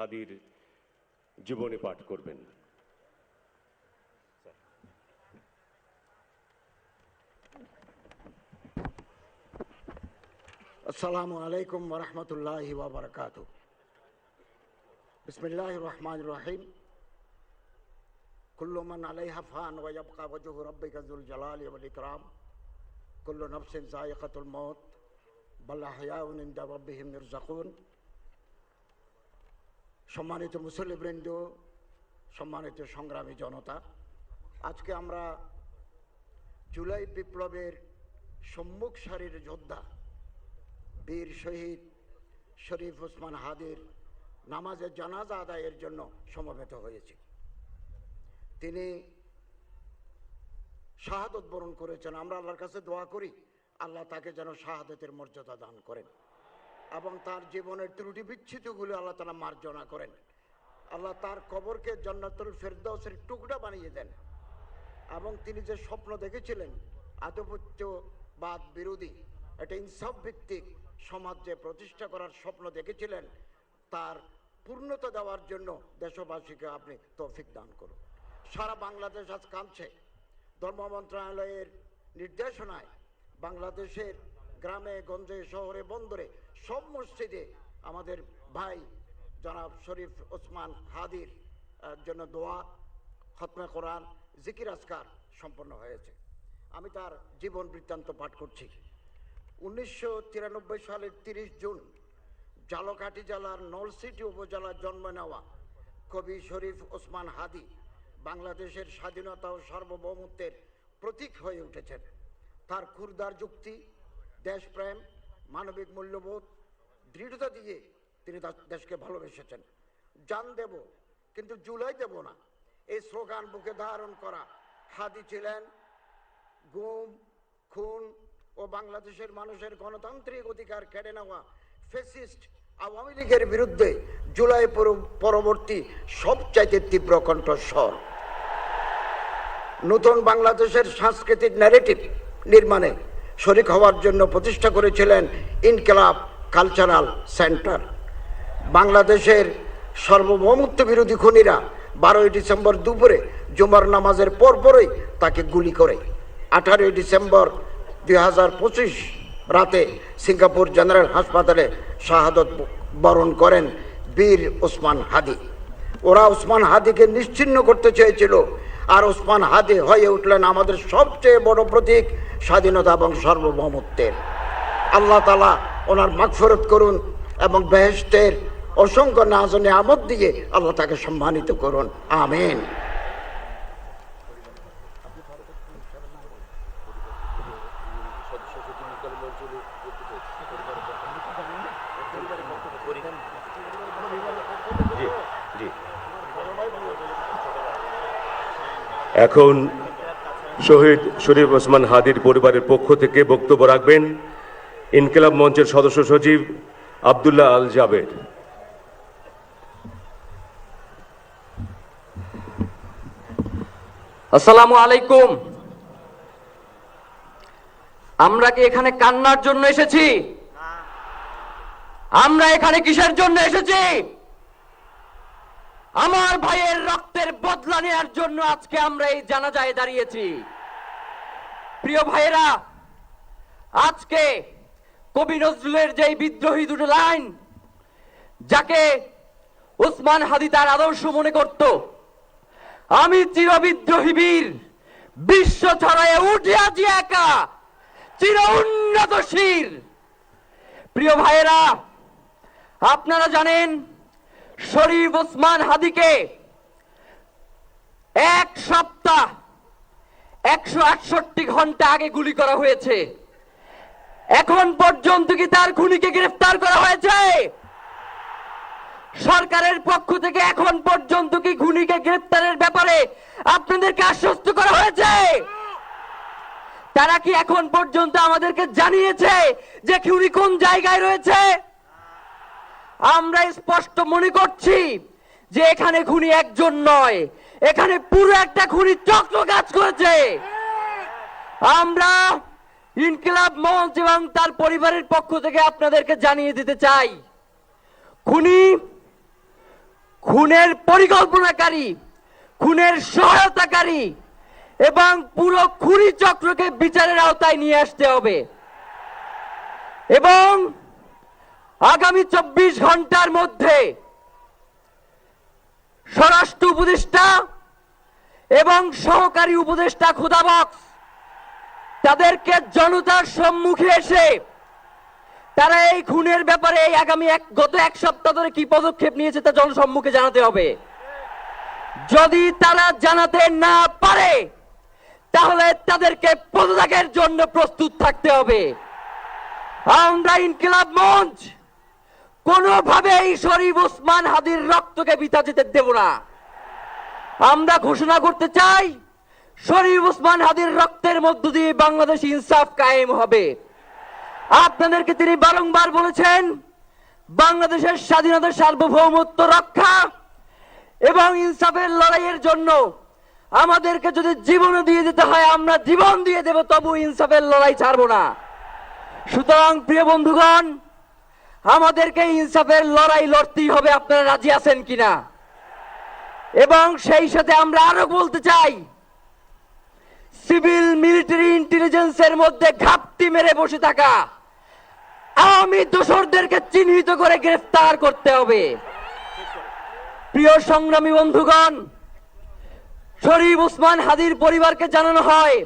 হাদির জীবনী পাঠ করবেন। আসসালামু আলাইকুম ওয়া রাহমাতুল্লাহি ওয়া বারাকাতুহু। বিসমিল্লাহির রহমানির রহিম। কুল্লু মান আলাইহা ফান ওয়া ইয়াবকা ওয়াজহু রাব্বিকা যুল জালালি ওয়াল ইকরাম। কুল্লু নাফসিন যায়িকাতুল মাউত বাল আহইয়াউন ইনদা রাব্বিহিম ইরযাকুন। সম্মানিত মুসল্লিবৃন্দ, সম্মানিত সংগ্রামী জনতা, আজকে আমরা জুলাই বিপ্লবের সম্মুখ সারির যোদ্ধা বীর শহীদ শরীফ ওসমান হাদির নামাজে জানাজা আদায়ের জন্য সমবেত হয়েছি। তিনি শাহাদত বরণ করেছেন। আমরা আল্লাহর কাছে দোয়া করি আল্লাহ তাকে যেন শাহাদতের মর্যাদা দান করেন এবং তার জীবনের ত্রুটি বিচ্ছুতিগুলো আল্লাহ তাআলা মার্জনা করেন। আল্লাহ তার কবরকে জান্নাতুল ফেরদাউসের টুকরা বানিয়ে দেন এবং তিনি যে স্বপ্ন দেখেছিলেন আধিপত্যবাদ বিরোধী একটা ইনসাফ ভিত্তিক সমাজ যে প্রতিষ্ঠা করার স্বপ্ন দেখেছিলেন তার পূর্ণতা দেওয়ার জন্য দেশবাসীকে আপনি তৌফিক দান করুন। সারা বাংলাদেশ আজ কাঁদছে। ধর্ম মন্ত্রণালয়ের নির্দেশনায় বাংলাদেশের গ্রামে গঞ্জে শহরে বন্দরে সব মসজিদে আমাদের ভাই জনাব শরীফ ওসমান হাদির জন্য দোয়া, খতমে কোরআন, জিকির আজকার সম্পন্ন হয়েছে। আমি তার জীবন বৃত্তান্ত পাঠ করছি। 1993 সালের 30 জুন ঝালকাঠি জেলার নলছিটি উপজেলার জন্ম নেওয়া কবি শরীফ ওসমান হাদি বাংলাদেশের স্বাধীনতা ও সার্বভৌমত্বের প্রতীক হয়ে উঠেছেন। তার ক্ষুরদার যুক্তি, দেশপ্রেম, মানবিক মূল্যবোধ, দৃঢ়তা দিয়ে তিনি দেশকে ভালোবেসেছেন। জান দেব কিন্তু জুলাই দেব না, এই স্লোগান বুকে ধারণ করা হাদি ছিলেন গুম, খুন ও বাংলাদেশের মানুষের গণতান্ত্রিক অধিকার কেড়ে নেওয়া ফ্যাসিস্ট আওয়ামী লীগের বিরুদ্ধে জুলাই পরবর্তী সবচাইতে তীব্র কণ্ঠস্বর। নতুন বাংলাদেশের সাংস্কৃতিক ন্যারেটিভ নির্মাণে শরিক হওয়ার জন্য প্রতিষ্ঠা করেছিলেন ইনকিলাব কালচারাল সেন্টার। বাংলাদেশের সার্বভৌমত্ব বিরোধী খুনিরা 12ই ডিসেম্বর দুপুরে জুমার নামাজের পরপরই তাকে গুলি করে 18ই ডিসেম্বর 2025 রাতে সিঙ্গাপুর জেনারেল হাসপাতালে শাহাদত বরণ করেন বীর ওসমান হাদি। ওরা ওসমান হাদিকে নিশ্চিহ্ন করতে চেয়েছিল, আর ওসমান হাদি হয়ে উঠলেন আমাদের সবচেয়ে বড় প্রতীক স্বাধীনতা এবং সার্বভৌমত্বের। আল্লাহ তাআলা ওনার মাগফিরাত করুন এবং বেহেশতের অসংখ্য নাজ নিয়ামত দিয়ে আল্লাহ তাকে সম্মানিত করুন, আমিন। এখন শহীদ শরীফ ওসমান হাদির পরিবারের পক্ষ থেকে বক্তব্য রাখবেন ইনকিলাব মঞ্চের সদস্য সচিব আব্দুল্লাহ আল জাবের। আসসালামু আলাইকুম। আমরা কি এখানে কান্নার জন্য এসেছি? আমরা এখানে কিসের জন্য এসেছি? আমার ভাইয়ের রক্তের বদলা নেওয়ার জন্য আজকে আমরা এই জানাজায় দাঁড়িয়েছি। প্রিয় ভাইয়েরা, আজকে কবি নজরুলের যেই বিদ্রোহী দুটো লাইন, যাকে ওসমান হাদি তার আদর্শ মনে করত, আমি চিরবিদ্রোহী বীর, বিশ্ব ছড়ায় উঠিয়াছি একা, চির উন্নত শির। প্রিয় ভাইয়েরা, আপনারা জানেন শরীফ ওসমান হাদিকে এক সপ্তাহ 168 ঘন্টা আগে গুলি করা হয়েছে। এখন পর্যন্ত কি তার খুনিকে গ্রেফতার করা হয়েছে? সরকারের পক্ষ থেকে এখন পর্যন্ত কি খুনিকে গ্রেফতারের ব্যাপারে আপনাদেরকে আশ্বস্ত করা হয়েছে? তারা কি এখন পর্যন্ত আমাদেরকে জানিয়েছে যে খুনি কোন জায়গায় রয়েছে? আমরা স্পষ্ট মনে করছি যে এখানে খুনি একজন নয়, এখানে পুরো একটা খুনি চক্র কাজ করেছে। আমরা ইনকিলাব মঞ্চ এবং তার পরিবারের পক্ষ থেকে আপনাদেরকে জানিয়ে দিতে চাই, খুনি খুনের পরিকল্পনাকারী, খুনের সহায়তাকারী এবং পুরো খুনি চক্রকে বিচারের আওতায় নিয়ে আসতে হবে এবং আগামী 24 ঘন্টার মধ্যে স্বরাষ্ট্র উপদেষ্টা এবং সহকারী উপদেষ্টা খুদাবক্স তাদেরকে জনতার সম্মুখে এসে তারা এই খুনের ব্যাপারে গত এক সপ্তাহ ধরে কি পদক্ষেপ নিয়েছে তা জনসম্মুখে জানাতে হবে। যদি তারা জানাতে না পারে তাহলে তাদেরকে পদত্যাগের জন্য প্রস্তুত থাকতে হবে। আমরা ইনকিলাব মঞ্চ কোনোভাবেই শরীফ ওসমান হাদির রক্তকে বৃথা যেতে দেব না। আমরা ঘোষণা করতে চাই শরীফ ওসমান হাদির রক্তের মধ্য দিয়ে বাংলাদেশ ইনসাফ কায়েম হবে। আপনাদেরকে তিনি বারংবার বলেছেন বাংলাদেশের স্বাধীনতা সার্বভৌমত্ব রক্ষা এবং ইনসাফের লড়াইয়ের জন্য আমাদেরকে যদি জীবন দিয়ে দিতে হয় আমরা জীবন দিয়ে দেব, তবু ইনসাফের লড়াই ছাড়বো না। সুতরাং প্রিয় বন্ধুগণ, আমাদেরকে ইনসাফের লড়াই লড়তেই হবে। আপনারা রাজি আছেন কিনা? এবং সেই সাথে আমরা আরো বলতে চাই সিভিল মিলিটারি ইন্টেলিজেন্সের মধ্যে ঘাপটি মেরে বসে থাকা আওয়ামী দোসরদেরকে চিহ্নিত করে গ্রেফতার করতে হবে। প্রিয় সংগ্রামী বন্ধুগণ, শরীফ ওসমান হাদির পরিবারকে জানানো হয়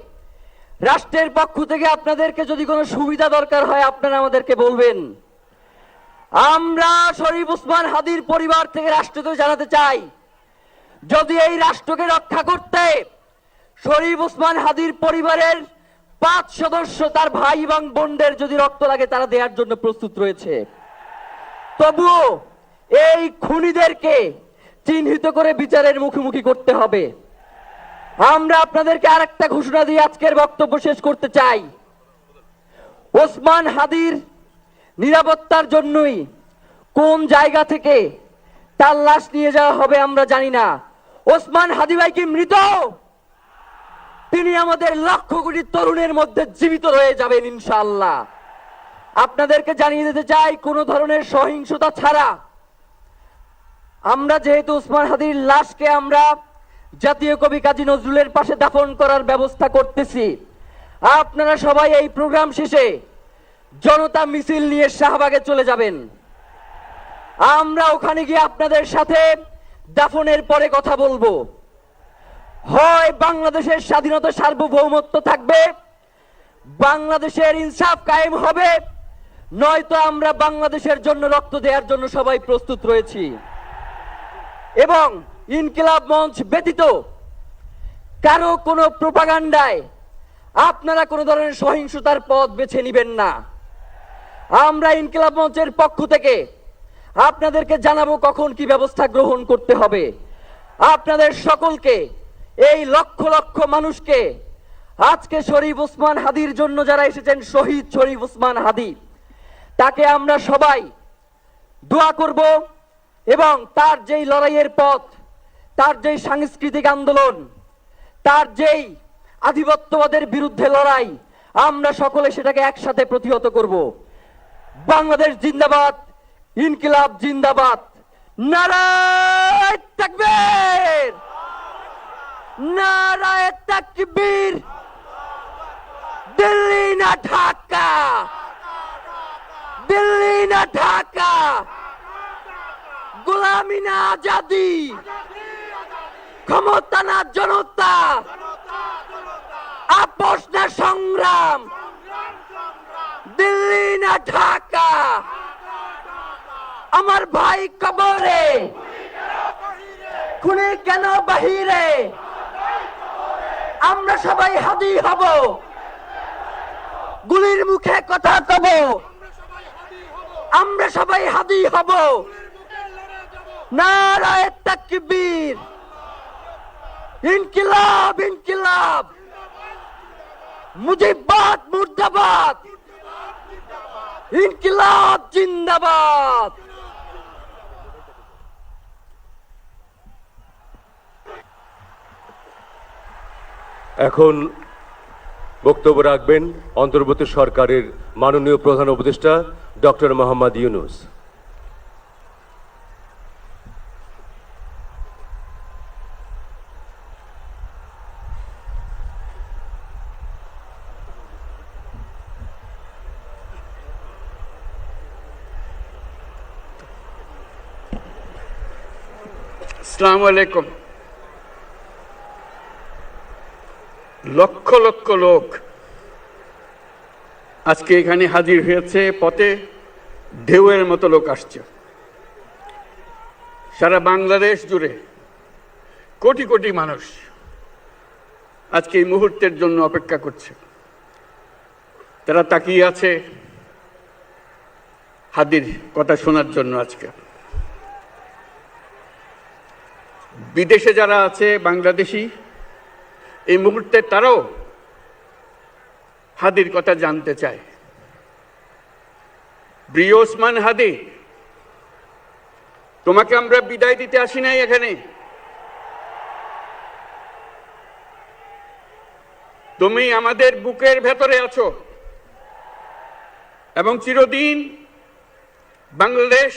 রাষ্ট্রের পক্ষ থেকে আপনাদেরকে যদি কোনো সুবিধা দরকার হয় আপনারা আমাদেরকে বলবেন। আমরা শরীফ ওসমান হাদির পরিবার থেকে রাষ্ট্রকে জানাতে চাই যদি এই রাষ্ট্রকে রক্ষা করতে শরীফ ওসমান হাদির পরিবারের 5 সদস্য তার ভাই এবং বোনদের যদি রক্ত লাগে তারা দেওয়ার জন্য প্রস্তুত রয়েছে। তবুও এই খুনিদেরকে চিহ্নিত করে বিচারের মুখোমুখি করতে হবে। আমরা আপনাদেরকে আরেকটা ঘোষণা দিয়ে আজকের বক্তব্য শেষ করতে চাই। ওসমান হাদির নিরাপত্তার জন্যই কোন জায়গা থেকে তার লাশ নিয়ে যাওয়া হবে আমরা জানি না। ওসমান হাদি ভাই কি মৃত? তিনি আমাদের লক্ষ কোটি তরুণের মধ্যে জীবিত রয়ে যাবেন ইনশাআল্লাহ। আপনাদেরকে জানিয়ে দিতে চাই কোনো ধরনের সহিংসতা ছাড়া আমরা যেহেতু ওসমান হাদির লাশকে আমরা জাতীয় কবি কাজী নজরুলের পাশে দাফন করার ব্যবস্থা করতেছি, আপনারা সবাই এই প্রোগ্রাম শেষে জনতা মিছিল নিয়ে শাহবাগে চলে যাবেন। আমরা ওখানে গিয়ে আপনাদের সাথে দাফনের পরে কথা বলবো। হয় বাংলাদেশের স্বাধীনতা সার্বভৌমত্ব থাকবে, বাংলাদেশের ইনসাফ কায়েম হবে, নয়তো আমরা বাংলাদেশের জন্য রক্ত দেওয়ার জন্য সবাই প্রস্তুত রয়েছি। এবং ইনকিলাব মঞ্চ ব্যতীত কারো কোনো প্রোপাগান্ডায় আপনারা কোনো ধরনের সহিংসতার পথ বেছে নেবেন না। আমরা ইনকিলাব মঞ্চের পক্ষ থেকে আপনাদেরকে জানাবো কখন কি ব্যবস্থা গ্রহণ করতে হবে। আপনাদের সকলকে, এই লক্ষ লক্ষ মানুষকে, আজকে শরীফ ওসমান হাদির জন্য যারা এসেছেন, শহীদ শরীফ ওসমান হাদি, তাকে আমরা সবাই দোয়া করব এবং তার যেই লড়াইয়ের পথ, তার যেই সাংস্কৃতিক আন্দোলন, তার যেই আধিপত্যবাদের বিরুদ্ধে লড়াই, আমরা সকলে সেটাকে একসাথে প্রতিহত করব। বাংলাদেশ জিন্দাবাদ, ইনকিলাব জিন্দাবাদ, নারায়ে তাকবীর, নারায়ে তাকবীর, দিল্লি না ঢাকা, দিল্লি না ঢাকা, গোলামি না আজাদি, ক্ষমতা না জনতা, আপোষ না সংগ্রাম, দিল্লি না ঢাকা। আমার ভাই কবরে, খুনি কেন বাহিরে, আমরা সবাই হাদি হব, গুলির মুখে কথা কব, আমরা সবাই হাদি হব। নারায়ে তাকবীর, ইনকিলাব ইনকিলাব, মুজিবাদ মুর্দাবাদ, ইনকিলাব জিন্দাবাদ। এখন বক্তব্য রাখবেন অন্তর্বর্তী সরকারের মাননীয় প্রধান উপদেষ্টা ডক্টর মোহাম্মদ ইউনূস। আসসালামু আলাইকুম। লক্ষ লক্ষ লোক আজকে এখানে হাজির হয়েছে, পথে ঢেউয়ের মতো লোক আসছে। সারা বাংলাদেশ জুড়ে কোটি কোটি মানুষ আজকে এই মুহূর্তের জন্য অপেক্ষা করছে। তারা তাকিয়ে আছে হাদির কথা শোনার জন্য। আজকে বিদেশে যারা আছে বাংলাদেশি, এই মুহূর্তে তারাও হাদির কথা জানতে চায়। প্রিয় ওসমান হাদি, তোমাকে আমরা বিদায় দিতে আসি নাই এখানে। তুমি আমাদের বুকের ভেতরে আছো এবং চিরদিন বাংলাদেশ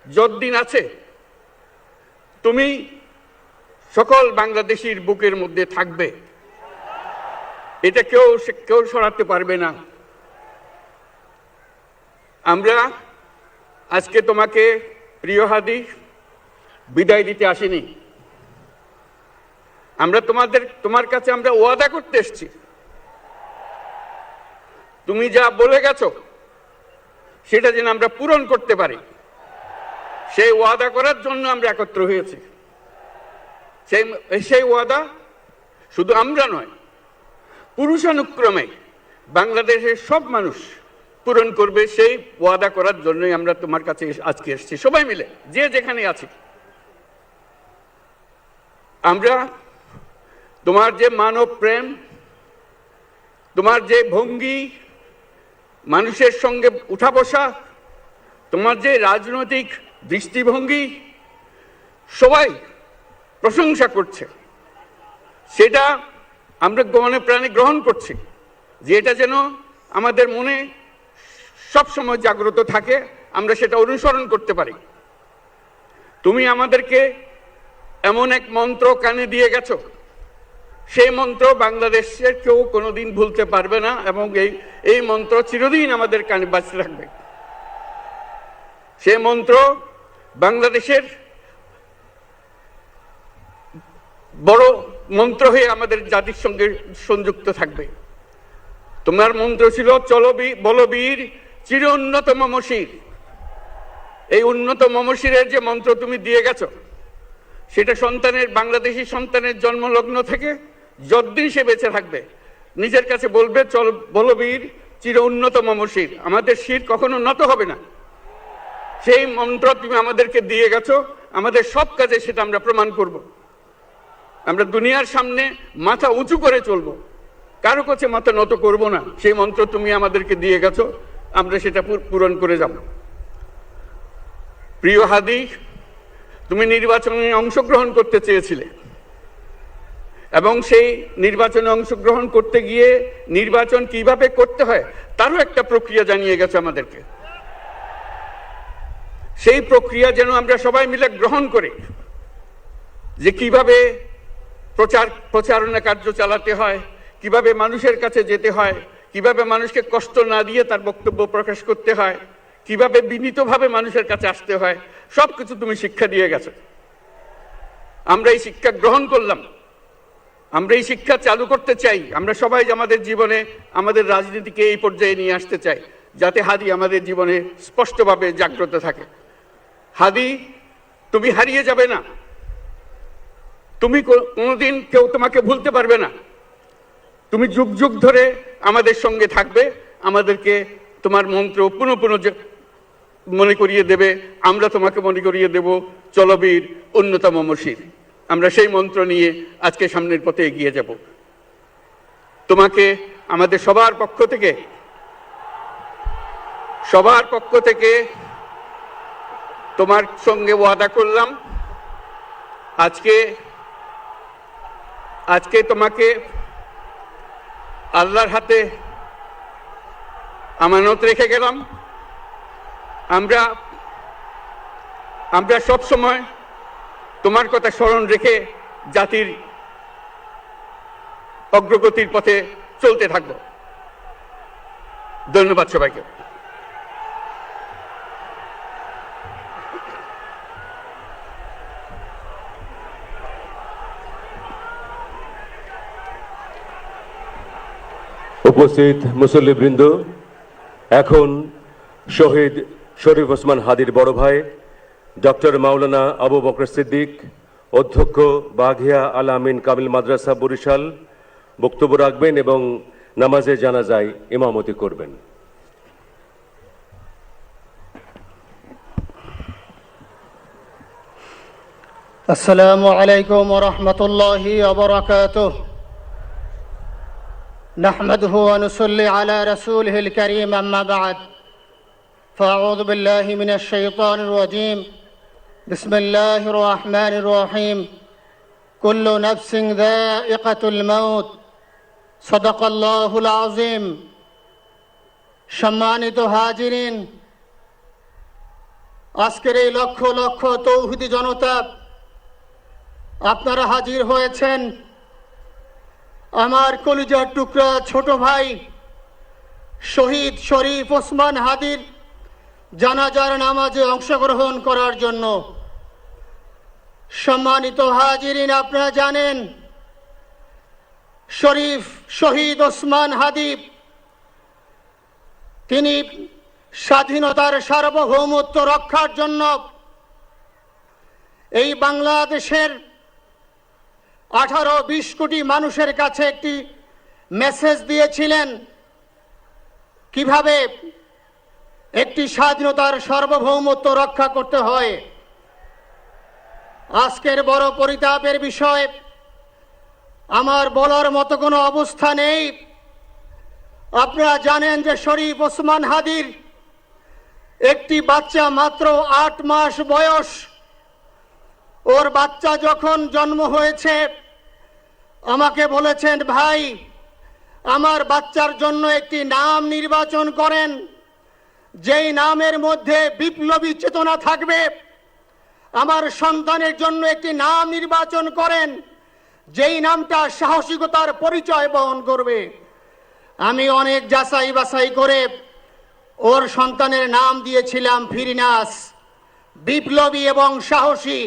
যতদিন আছে তুমি সকল বাংলাদেশির বুকের মধ্যে থাকবে। এটা কেউ সরাতে পারবে না। আমরা আজকে তোমাকে প্রিয় হাদি বিদায় দিতে আসিনি। আমরা তোমার কাছে আমরা ওয়াদা করতে এসেছি। তুমি যা বলে গেছো সেটা যেন আমরা পূরণ করতে পারি, সেই ওয়াদা করার জন্য আমরা একত্র হয়েছি। সেই ওয়াদা শুধু আমরা নয়, পুরুষানুক্রমে বাংলাদেশের সব মানুষ পূরণ করবে। সেই ওয়াদা করার জন্যই আমরা তোমার কাছে আজকে এসেছি, সবাই মিলে যে যেখানে আছি। আমরা তোমার যে মানব প্রেম, তোমার যে ভঙ্গি, মানুষের সঙ্গে উঠা বসা, তোমার যে রাজনৈতিক দৃষ্টিভঙ্গি, সবাই প্রশংসা করছে। সেটা আমরা মনে প্রাণে গ্রহণ করছি, যে এটা যেন আমাদের মনে সবসময় জাগ্রত থাকে, আমরা সেটা অনুসরণ করতে পারি। তুমি আমাদেরকে এমন এক মন্ত্র কানে দিয়ে গেছো, সেই মন্ত্র বাংলাদেশের কেউ কোনোদিন ভুলতে পারবে না এবং এই মন্ত্র চিরদিন আমাদের কানে বাঁচতে থাকবে। সেই মন্ত্র বাংলাদেশের বড় মন্ত্র হয়ে আমাদের জাতির সঙ্গে সংযুক্ত থাকবে। তোমার মন্ত্র ছিল চলো বলবীর চির উন্নত মমশির। এই উন্নত মমশিরের যে মন্ত্র তুমি দিয়ে গেছো, সেটা বাংলাদেশি সন্তানের জন্মলগ্ন থেকে যতদিন সে বেঁচে থাকবে নিজের কাছে বলবে চল বলবীর চির উন্নত মমশির, আমাদের শির কখনো নত হবে না। সেই মন্ত্র তুমি আমাদেরকে দিয়ে গেছো, আমাদের সব কাজে সেটা আমরা প্রমাণ করব। আমরা দুনিয়ার সামনে মাথা উঁচু করে চলবো, কারো কাছে মাথা নত করব না। সেই মন্ত্র তুমি আমাদেরকে দিয়ে গেছো, আমরা সেটা পূরণ করে যাব। প্রিয় হাদি, তুমি নির্বাচনে অংশগ্রহণ করতে চেয়েছিলে এবং সেই নির্বাচনে অংশগ্রহণ করতে গিয়ে নির্বাচন কিভাবে করতে হয় তারও একটা প্রক্রিয়া জানিয়ে গেছে আমাদেরকে। সেই প্রক্রিয়া যেন আমরা সবাই মিলে গ্রহণ করি, যে কিভাবে প্রচারণা কার্য চালাতে হয়, কিভাবে মানুষের কাছে যেতে হয়, কিভাবে মানুষকে কষ্ট না দিয়ে তার বক্তব্য প্রকাশ করতে হয়, কিভাবে বিনীতভাবে মানুষের কাছে আসতে হয়, সবকিছু তুমি শিক্ষা দিয়ে গেছো। আমরা এই শিক্ষা গ্রহণ করলাম, আমরা এই শিক্ষা চালু করতে চাই। আমরা সবাই আমাদের জীবনে আমাদের রাজনীতিকে এই পর্যায়ে নিয়ে আসতে চাই, যাতে হাদি আমাদের জীবনে স্পষ্টভাবে জাগ্রত থাকে। হাদি, তুমি হারিয়ে যাবে না, তুমি কোনোদিন কেউ তোমাকে ভুলতে পারবে না। তুমি যুগ যুগ ধরে আমাদের সঙ্গে থাকবে, আমাদেরকে তোমার মন্ত্র পুনঃ পুনঃ মনে করিয়ে দেবে, আমরা তোমাকে মনে করিয়ে দেব চলবীর উন্নত মমশির। আমরা সেই মন্ত্র নিয়ে আজকে সামনের পথে এগিয়ে যাব। তোমাকে আমাদের সবার পক্ষ থেকে তোমার সঙ্গে ওয়াদা করলাম, আজকে তোমাকে আল্লাহর হাতে আমানত রেখে গেলাম। আমরা সব সময় তোমার কথা স্মরণ রেখে জাতির অগ্রগতির পথে চলতে থাকব। ধন্যবাদ সবাইকে। উপস্থিত মুসল্লিবৃন্দ, এখন শহীদ শরীফ ওসমান হাদির বড় ভাই ডক্টর মাওলানা আবু বকর সিদ্দিক, অধ্যক্ষ বাঘিয়া আল আমিন কামিল মাদ্রাসা বরিশাল বক্তব্য রাখবেন এবং নামাজে জানাজায় ইমামতি করবেন। السلام عليكم ورحمة الله وبركاته. نحمده ونصلي على رسوله الكريم، أما بعد، فأعوذ بالله من الشيطان الرجيم. بسم الله الرحمن الرحيم. كل نفس ذائقة الموت. صدق الله العظيم. সম্মানিত হাজিরিন, আজকের এই লক্ষ লক্ষ তৌহিদি জনতা, আপনারা হাজির হয়েছেন আমার কলিজার টুকরা ছোট ভাই শহীদ শরীফ ওসমান হাদির জানাজার নামাজে অংশগ্রহণ করার জন্য। সম্মানিত হাজিরিন, আপনারা জানেন শহীদ ওসমান হাদি তিনি স্বাধীনতার সার্বভৌমত্ব রক্ষার জন্য এই বাংলাদেশের 18-20 কোটি মানুষের কাছে একটি মেসেজ দিয়েছিলেন কিভাবে একটি স্বাধীনতার সার্বভৌমত্ব রক্ষা করতে হয়। আজকের বড় পরিতাপের বিষয়, আমার বলার মতো কোনো অবস্থা নেই। আপনারা জানেন যে শরীফ ওসমান হাদির একটি বাচ্চা মাত্র 8 মাস বয়স। ওর বাচ্চা যখন জন্ম হয়েছে আমাকে বলেছেন, ভাই আমার বাচ্চার জন্য একটি নাম নির্বাচন করেন, যেই নামের মধ্যে বিপ্লবী চেতনা থাকবে। আমার সন্তানের জন্য একটি নাম নির্বাচন করেন, যেই নামটা সাহসিকতার পরিচয় বহন করবে। আমি অনেক যাচাই বাছাই করে ওর সন্তানের নাম দিয়েছিলাম ফিরিনাস, বিপ্লবী এবং সাহসী।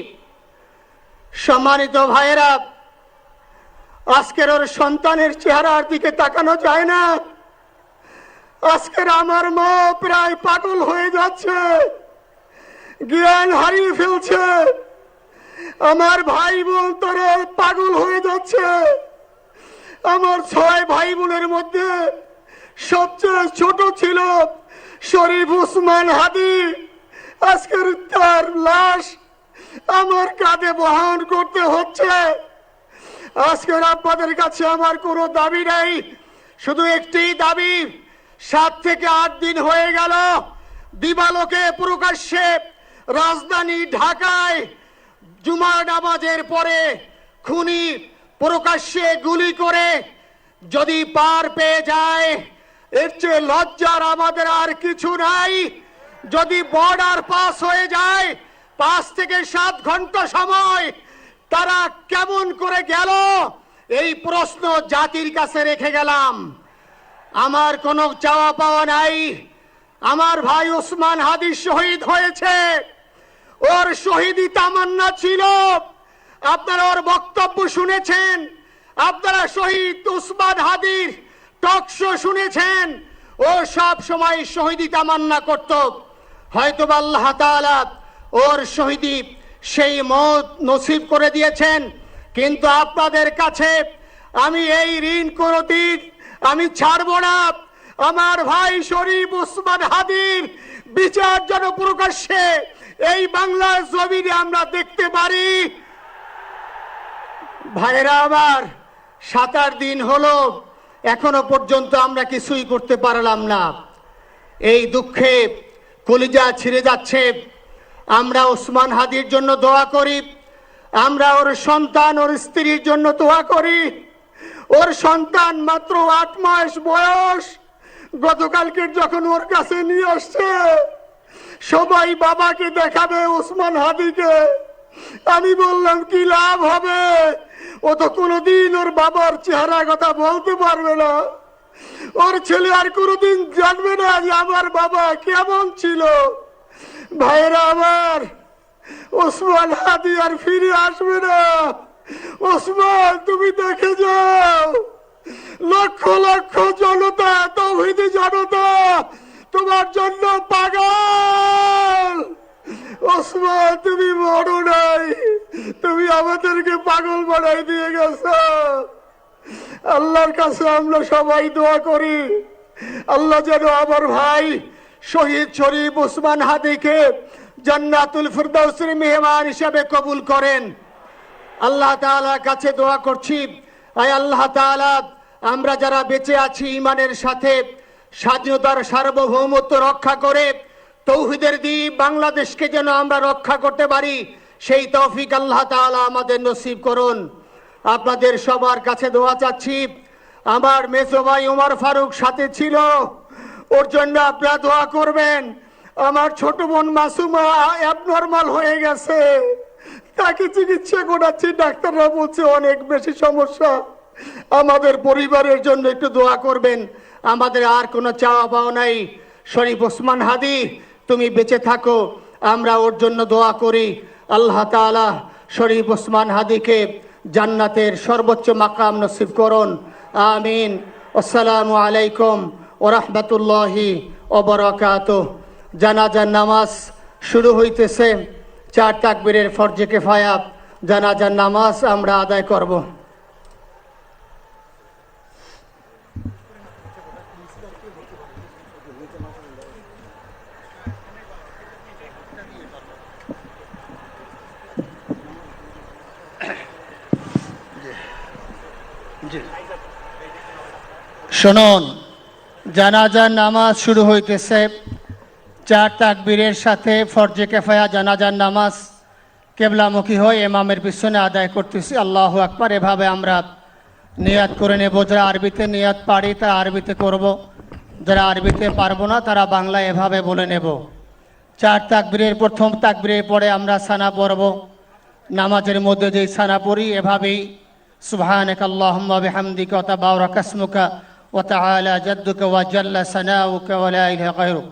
সম্মানিত ভাইয়েরা, আজকের ওর সন্তানের চেহারার দিকে তাকানো যায় না। আজকের আমার মা প্রায় পাগল হয়ে যাচ্ছে, জ্ঞান হারিয়ে ফেলছে। আমার ভাই বোন তারা পাগল হয়ে যাচ্ছে। আমার 6 ভাই বোনের মধ্যে সবচেয়ে ছোট ছিল শরীফ ওসমান হাদি। আজকের তার লাশ আমার কাঁধে বহন করতে হচ্ছে। আজকের আপনাদের কাছে আমার কোনো দাবি নাই, শুধু একটি দাবি। 7 থেকে 8 দিন হয়ে গেল দিবালোকে প্রকাশ্যে রাজধানী ঢাকায় জুমার নামাজের পরে খুনি প্রকাশ্যে গুলি করে যদি পার পেয়ে যায়, এর চেয়ে লজ্জার আমাদের আর কিছু নাই। যদি বর্ডার পাস হয়ে যায়, 5 থেকে 7 ঘন্টা সময় তারা কেমন করে গেল, এই প্রশ্ন জাতির কাছে রেখে গেলাম। আমার কোনো চাওয়া পাওয়া নাই। আমার ভাই ওসমান হাদি শহীদ হয়েছে, ওর শহীদি তামান্না ছিল। আপনারা ওর বক্তব্য শুনেছেন, আপনারা শহীদ ওসমান হাদির টক শো শুনেছেন। ও সব সময় শহীদি তামান্না করত। হয়তো আল্লাহ তাআলা ওর শহীদি সেই মত নসিব করে দিয়েছেন। কিন্তু আপনাদের কাছে আমি এই ঋণ কোনদিন আমি ছাড়ব না। আমার ভাই শরীফ ওসমান হাদির বিচার যেন প্রকাশ্যে এই বাংলার জমিনে আমরা দেখতে পারি। ভাইরা আমার, 7-8 দিন হলো, এখনো পর্যন্ত আমরা কিছুই করতে পারলাম না। এই দুঃখে কলিজা ছিঁড়ে যাচ্ছে। আমরা ওসমান হাদির জন্য দোয়া করি, আমরা ওর সন্তান ওর স্ত্রীর জন্য দোয়া করি। ওর সন্তান মাত্র 8 মাস বয়স। গতকালকে যখন ওর কাছে নিয়ে আসছে, সবাই বাবাকে দেখাবে ওসমান হাদিকে। আমি বললাম কি লাভ হবে, ও তো কোনোদিন ওর বাবার চেহারা কথা বলতে পারবে না। ওর ছেলে আর কোনোদিন জানবে না যে আমার বাবা কেমন ছিল। ভাইরা আমার, ওসমান হাদি আর ফিরে আসবে না। ওসমান, তুমি দেখে যাও, লক্ষ লক্ষ জনতা, তৌহিদি জনতা তোমার জন্য পাগল। ওসমান, তুমি মরো নাই, তুমি আমাদেরকে পাগল বানাই দিয়ে গেছো। আল্লাহর কাছে আমরা সবাই দোয়া করি, আল্লাহ যেন আমার ভাই শহীদ শরীফ ওসমান হাদিকে জান্নাতুল ফিরদাউসের মেহমান হিসেবে কবুল করেন। আল্লাহ তাআলার কাছে দোয়া করছি, আয় আল্লাহ তাআলা, আমরা যারা বেঁচে আছি ঈমানের সাথে স্বাধীনতার সার্বভৌমত্ব রক্ষা করে তৌহিদের দ্বীপ বাংলাদেশকে যেন আমরা রক্ষা করতে পারি, সেই তৌফিক আল্লাহ তাআলা আমাদের নসিব করুন। আপনাদের সবার কাছে দোয়া চাচ্ছি। আমার মেজো ভাই ওমর ফারুক সাথে ছিল, ওর জন্য আপনারা দোয়া করবেন। আমার ছোট বোন মাসুমা অ্যাবনর্মাল হয়ে গেছে, তাকে চিকিৎসা করাচ্ছি, ডাক্তাররা বলছে অনেক বেশি সমস্যা। আমাদের পরিবারের জন্য একটু দোয়া করবেন। আমাদের আর কোনো চাওয়া পাওয়া নাই। শরীফ ওসমান হাদি, তুমি বেঁচে থাকো, আমরা ওর জন্য দোয়া করি। আল্লাহ তাআলা শরীফ ওসমান হাদিকে জান্নাতের সর্বোচ্চ মাকাম নসিব করুন, আমিন। আসসালামু আলাইকুম ওয়া রাহমাতুল্লাহি ওয়া বারাকাতুহু। জানাজার নামাজ শুরু হইতেছে। 4 তাকবীরের ফরজে কিফায়া জানাজার নামাজ আমরা আদায় করব। শুনুন, জানাজার নামাজ শুরু হইতেছে। 4 তাকবীরের সাথে ফরজে কিফায়া জানাজার নামাজ কেবলামুখী হয়ে ইমামের পিছনে আদায় করতেছি। আল্লাহু আকবার। এভাবে আমরা নিয়াত করে নেব। যারা আরবিতে নিয়াত পারি তারা আরবিতে করব, যারা আরবিতে পারবো না তারা বাংলা এভাবে বলে নেব। 4 তাকবীরের প্রথম তাকবীরের পরে আমরা সানা পড়ব। নামাজের মধ্যে যেই সানা পড়ি এভাবেই সুবহানাকা আল্লাহুম্মা বিহামদিকা ওয়া তাবারাকা ইসমুকা ওয়া তাআলা জাদ্দুকা ওয়া জাল্লা সানাউকা ওয়া লা ইলাহা গায়রুক।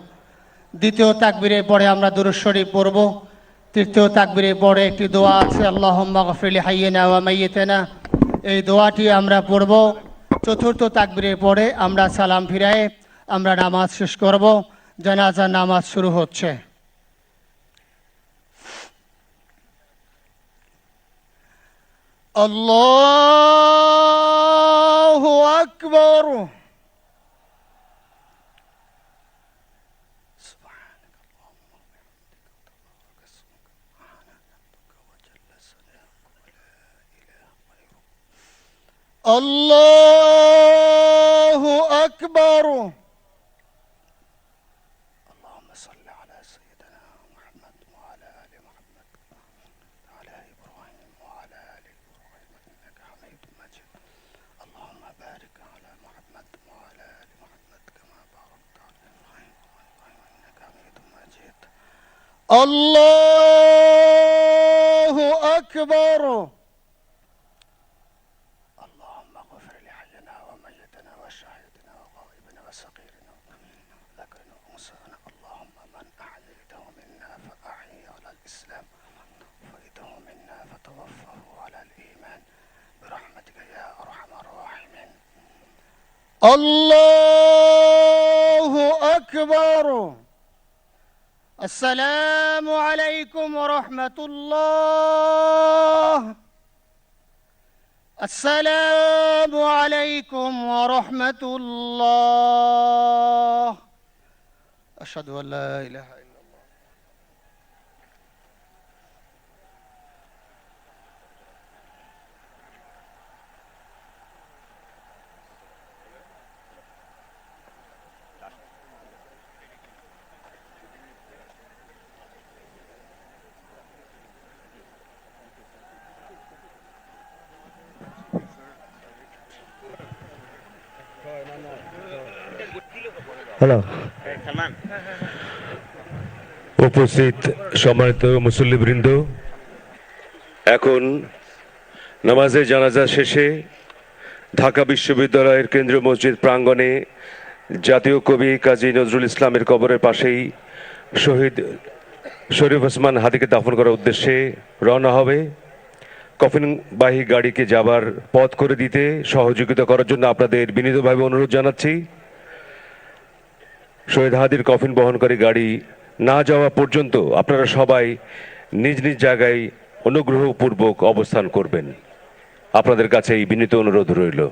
দ্বিতীয় তাকবীরের পরে আমরা দুরূদ শরীফ পড়ব। তৃতীয় তাকবীরের পরে একটি দোয়া আছে, আল্লাহুম্মা গফির লিহাইয়িনা ওয়া মাইয়িতিনা, এই দোয়াটি আমরা পড়ব। চতুর্থ তাকবীরের পরে আমরা সালাম ফিরায়ে আমরা নামাজ শেষ করব। জানাজার নামাজ শুরু হচ্ছে। আল্লাহু আকবার। আল্লাহু আকবার। اللهم صل على سيدنا محمد وعلى آل محمد وعلى إبراهيم وعلى آل إبراهيم إنك حميد مجيد. اللهم بارك على محمد وعلى آل محمد كما باركت على إبراهيم وعلى إبراهيم إنك حميد مجيد. الله أكبر. الله أكبر. السلام عليكم ورحمة الله. السلام عليكم ورحمة الله. أشهد أن لا إله إلا الله. হ্যালো, উপস্থিত সম্মানিত মুসল্লিবৃন্দ, এখন নামাজে জানাজা শেষে ঢাকা বিশ্ববিদ্যালয়ের কেন্দ্রীয় মসজিদ প্রাঙ্গণে জাতীয় কবি কাজী নজরুল ইসলামের কবরের পাশেই শহীদ শরীফ ওসমান হাদিকে দাফন করার উদ্দেশ্যে রওনা হবে। কফিনবাহী গাড়িকে যাবার পথ করে দিতে সহযোগিতা করার জন্য আপনাদের বিনীতভাবে অনুরোধ জানাচ্ছি। শহীদ হাদির কফিন বহনকারী গাড়ি না যাওয়া পর্যন্ত আপনারা সবাই নিজ নিজ জায়গায় অনুগ্রহপূর্বক অবস্থান করবেন। আপনাদের কাছে এই বিনীত অনুরোধ রইল।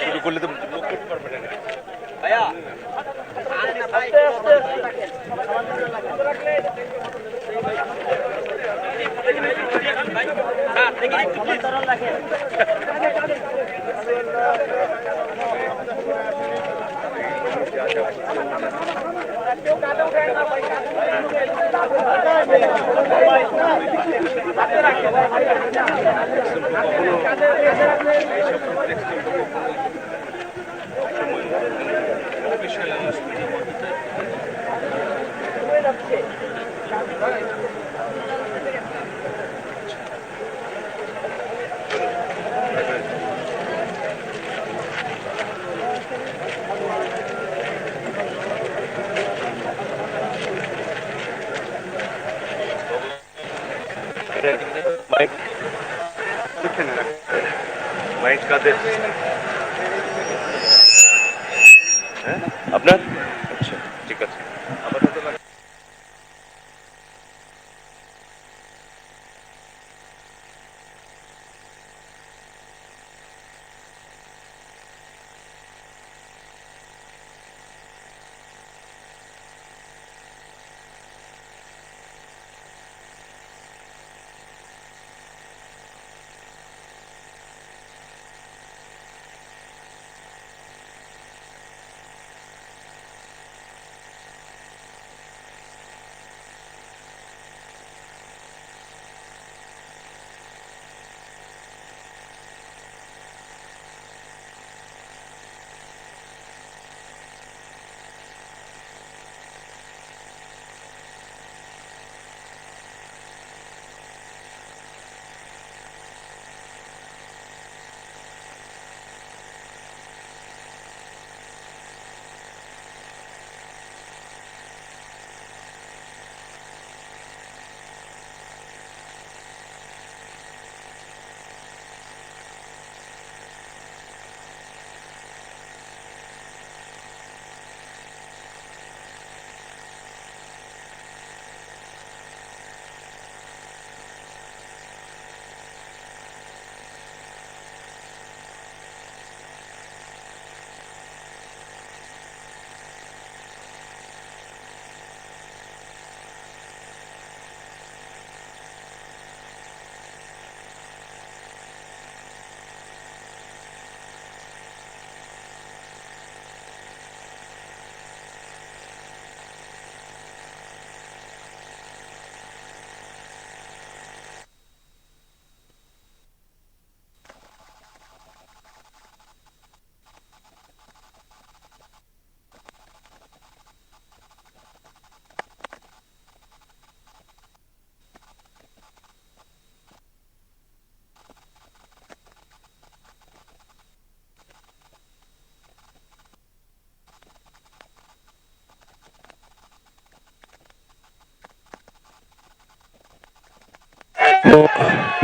শুরু করলে তো মুখ করতে পারবে না। মাইক কাদের? হ্যাঁ আপনার? আচ্ছা ঠিক আছে।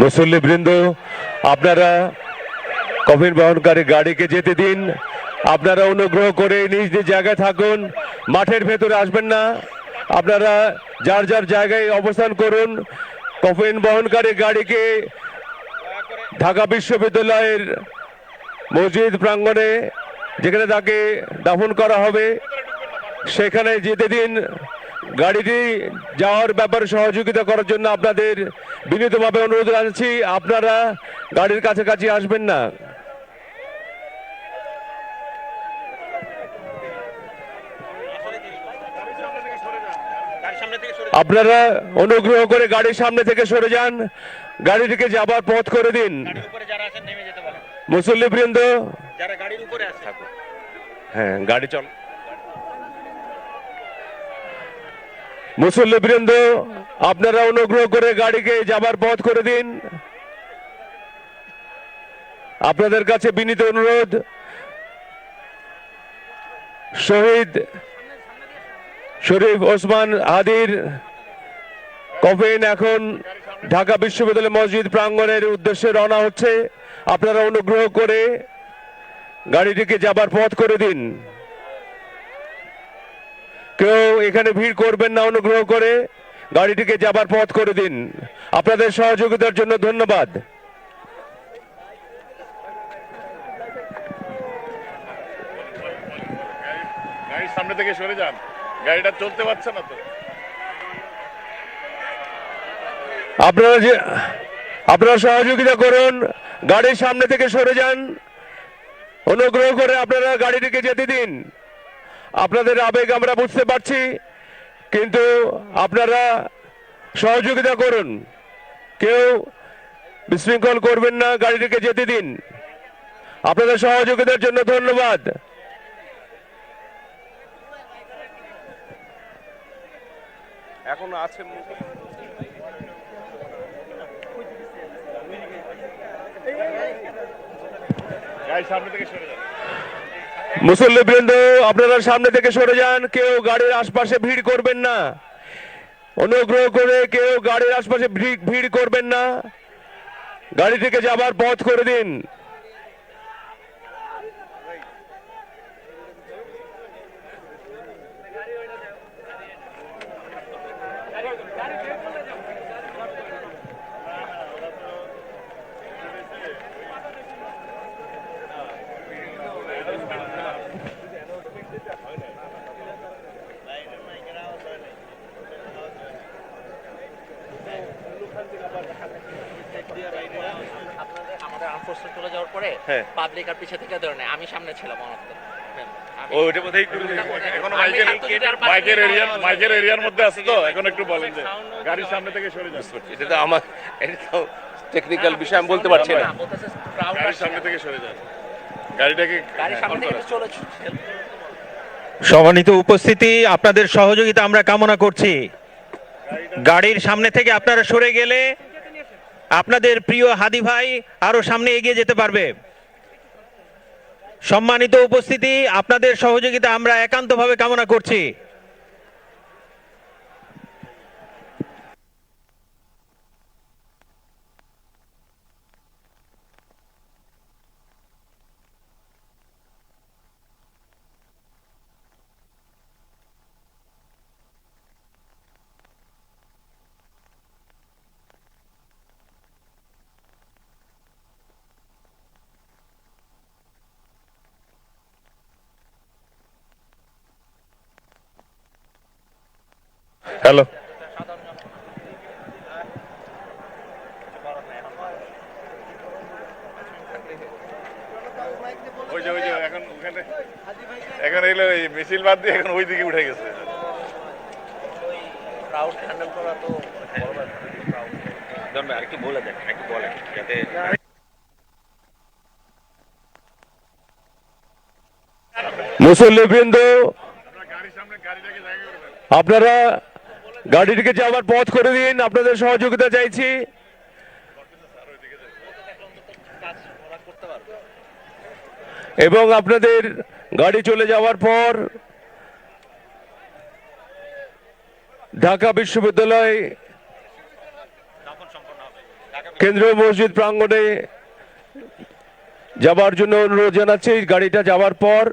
মুসল্লিবৃন্দ, আপনারা কফিন বহনকারী গাড়িকে যেতে দিন। আপনারা অনুগ্রহ করে নিজ নিজ জায়গায় থাকুন, মাঠের ভেতরে আসবেন না। আপনারা যার যার জায়গায় অবস্থান করুন। কফিন বহনকারী গাড়িকে ঢাকা বিশ্ববিদ্যালয়ের মসজিদ প্রাঙ্গণে, যেখানে তাকে দাফন করা হবে, সেখানে যেতে দিন। গাড়িটি যাওয়ার ব্যাপারে সহযোগিতা করার জন্য আপনাদের বিনীতভাবে অনুরোধ জানাচ্ছি, আপনারা গাড়ির কাছাকাছি আসবেন না। আপনারা অনুগ্রহ করে গাড়ির সামনে থেকে সরে যান, গাড়িটিকে যাবার পথ করে দিন। মুসল্লিবৃন্দ, হ্যাঁ গাড়ি চল। মুসল্লিবৃন্দ, আপনারা অনুগ্রহ করে গাড়িকে যাবার পথ করে দিন। আপনাদের কাছে বিনীত অনুরোধ, শহীদ শরীফ ওসমান হাদির কফিন এখন ঢাকা বিশ্ববিদ্যালয় মসজিদ প্রাঙ্গণের উদ্দেশ্যে রওনা হচ্ছে। আপনারা অনুগ্রহ করে গাড়িটিকে যাবার পথ করে দিন। কেউ এখানে ভিড় করবেন না, অনুগ্রহ করে গাড়িটিকে যাবার পথ করে দিন। আপনাদের সহযোগিতার জন্য ধন্যবাদ। গাড়ির সামনে থেকে সরে যান, গাড়িটা চলতে পারছে না তো। আপনারা সহযোগিতা করুন, গাড়ির সামনে থেকে সরে যান। অনুগ্রহ করে আপনারা গাড়িটিকে যেতে দিন। আপনাদের আবেগ আমরা বুঝতে পারছি, কিন্তু আপনারা সহযোগিতা করুন। কেউ বিশৃঙ্খল করবেন না, গাড়িটিকে যেতে দিন। আপনাদের সহযোগিতার জন্য ধন্যবাদ। এখন আছে গাড়ির সামনে থেকে সরে যান। মুসল্লিবৃন্দ, আপনারা সামনে থেকে সরে যান। কেউ গাড়ির আশপাশে ভিড় করবেন না, অনুগ্রহ করে কেউ গাড়ির আশপাশে ভিড় করবেন না। গাড়িটিকে যাবার পথ করে দিন। আমাদের আনফোর্সমেন্ট চলে যাওয়ার পরে হ্যাঁ। পাবলিক আর পিছে থেকে ধরে নেয়, আমি সামনে ছিলাম অনেকটা। ও ওইটা বোধহয় একটু এখনো মাইকের এরিয়ার মধ্যে আছে তো, এখন একটু বলেন যে গাড়ির সামনে থেকে সরে যান। এটা তো আমার টেকনিক্যাল বিষয়, আমি বলতে পারছি না। গাড়ির সামনে থেকে সরে যান, গাড়িটাকে গাড়ির সামনে থেকে চলে সম্মানিত উপস্থিতি, আপনাদের সহযোগিতা আমরা কামনা করছি। গাড়ির সামনে থেকে আপনারা সরে গেলে আপনাদের প্রিয় হাদি ভাই আরো সামনে এগিয়ে যেতে পারবে। সম্মানিত উপস্থিতি, আপনাদের সহযোগিতা আমরা একান্তভাবে কামনা করছি। হ্যালো, ওই যে এখন ওখানে এখন এগুলো ওই মিছিল বাদ দিয়ে এখন ওই দিকে উঠে গেছে। ক্রাউড হ্যান্ডেল করা তো আরেকটু বলে দেন, একটু বলেন যাতে মুসল্লিবৃন্দ, গাড়ির সামনে গাড়িটাকে জায়গা করে দেন। আপনারা গাড়িটিকে যাওয়ার পথ করে দিন। আপনাদের সহযোগিতা চাইছি। এবং আপনাদের গাড়ি চলে যাওয়ার পর ঢাকা বিশ্ববিদ্যালয় কেন্দ্রীয় মসজিদ প্রাঙ্গণে যাবার জন্য অনুরোধ জানাচ্ছি। গাড়িটা যাওয়ার পর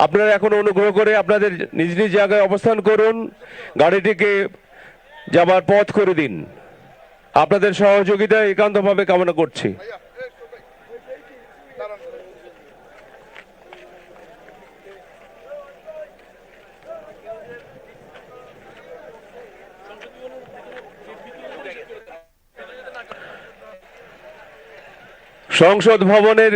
আপনারা এখন অনুগ্রহ করে আপনাদের নিজ নিজ জায়গায় অবস্থান করুন, গাড়িটিকে যাবার পথ করে দিন। আপনাদের সহযোগিতা একান্তভাবে কামনা করছি। সংসদ ভবনের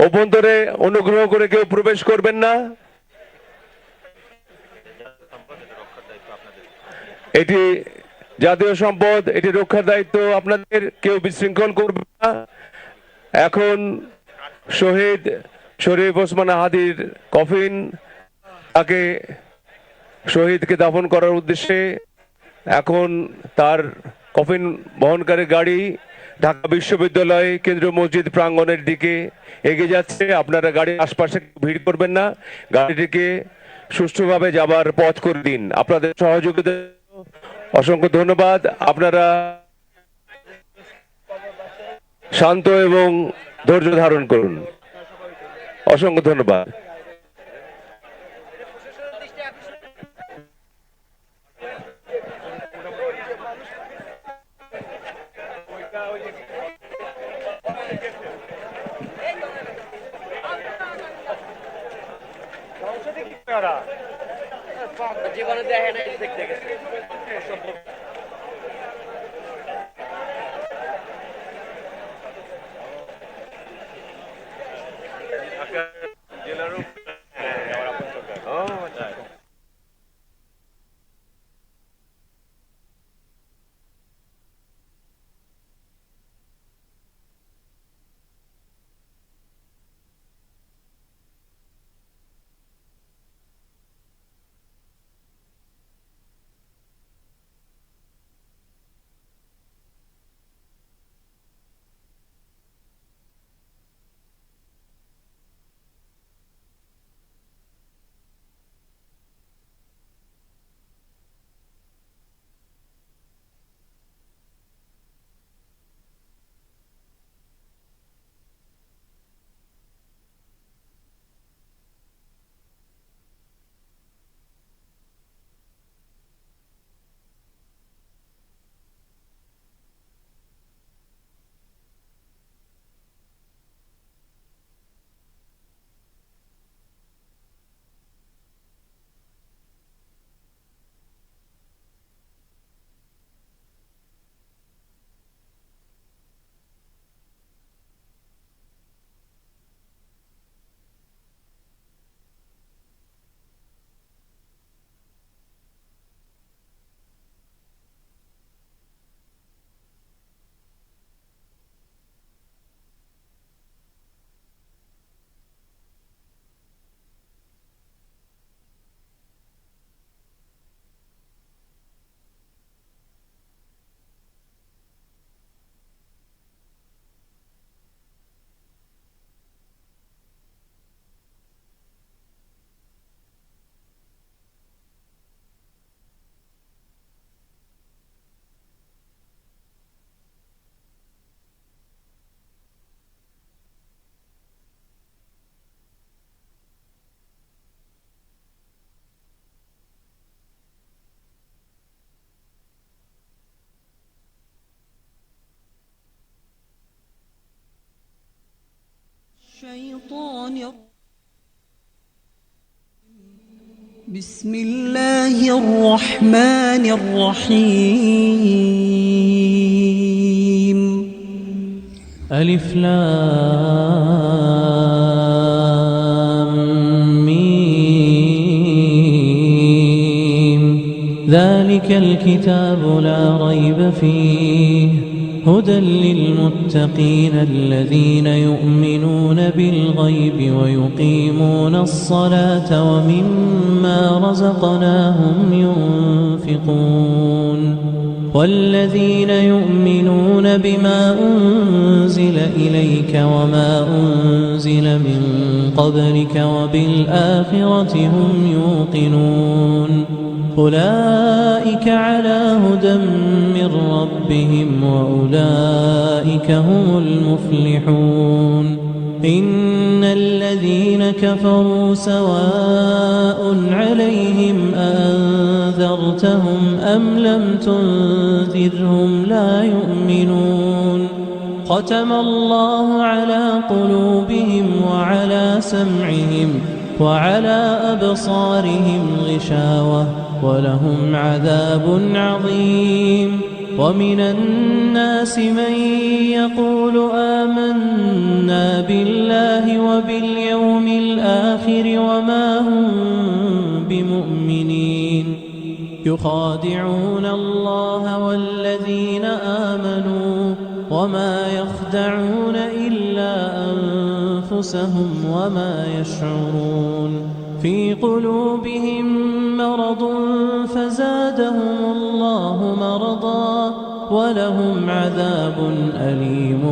অভ্যন্তরে অনুগ্রহ করে কেউ প্রবেশ করবেন না। এটি জাতীয় সম্পদ, এটি রক্ষার দায়িত্ব আপনাদের। কেউ বিশৃঙ্খল করবেন না। এখন শহীদ শরীফ ওসমান হাদির কফিন, তাকে শহীদকে দাফন করার উদ্দেশ্যে এখন তার কফিন বহনকারী গাড়ি ঢাকা বিশ্ববিদ্যালয় কেন্দ্রীয় মসজিদ প্রাঙ্গণের দিকে এগিয়ে যাচ্ছে। আপনারা গাড়ির আশপাশে ভিড় করবেন না, গাড়িটিকে সুষ্ঠুভাবে যাবার পথ করে দিন। আপনাদের সহযোগিতা অসংখ্য ধন্যবাদ। আপনারা শান্ত এবং ধৈর্য ধারণ করুন। অসংখ্য ধন্যবাদ। জীবনে দেখে না দেখতে গেছে بسم الله الرحمن الرحيم ألف لام ميم ذلك الكتاب لا ريب فيه هدى للمتقين الذين يؤمنون بالغيب ويقيمون الصلاة ومما رزقناهم ينفقون والذين يؤمنون بما أنزل إليك وما أنزل من قبلك وبالآخرة هم يوقنون أولئك على هدى من ربهم وأولئك هم المفلحون إن الذين كفروا سواء عليهم أأنذرتهم أم لم تنذرهم لا يؤمنون ختم الله على قلوبهم وعلى سمعهم وعلى أبصارهم غشاوة ولهم عذاب عظيم ومن الناس من يقول آمنا بالله وباليوم الآخر وما هم بمؤمنين يخادعون الله والذين آمنوا وما يخدعون إلا أنفسهم وما يشعرون في قلوبهم مرض فزادهم الله مرضا ولهم عذاب أليم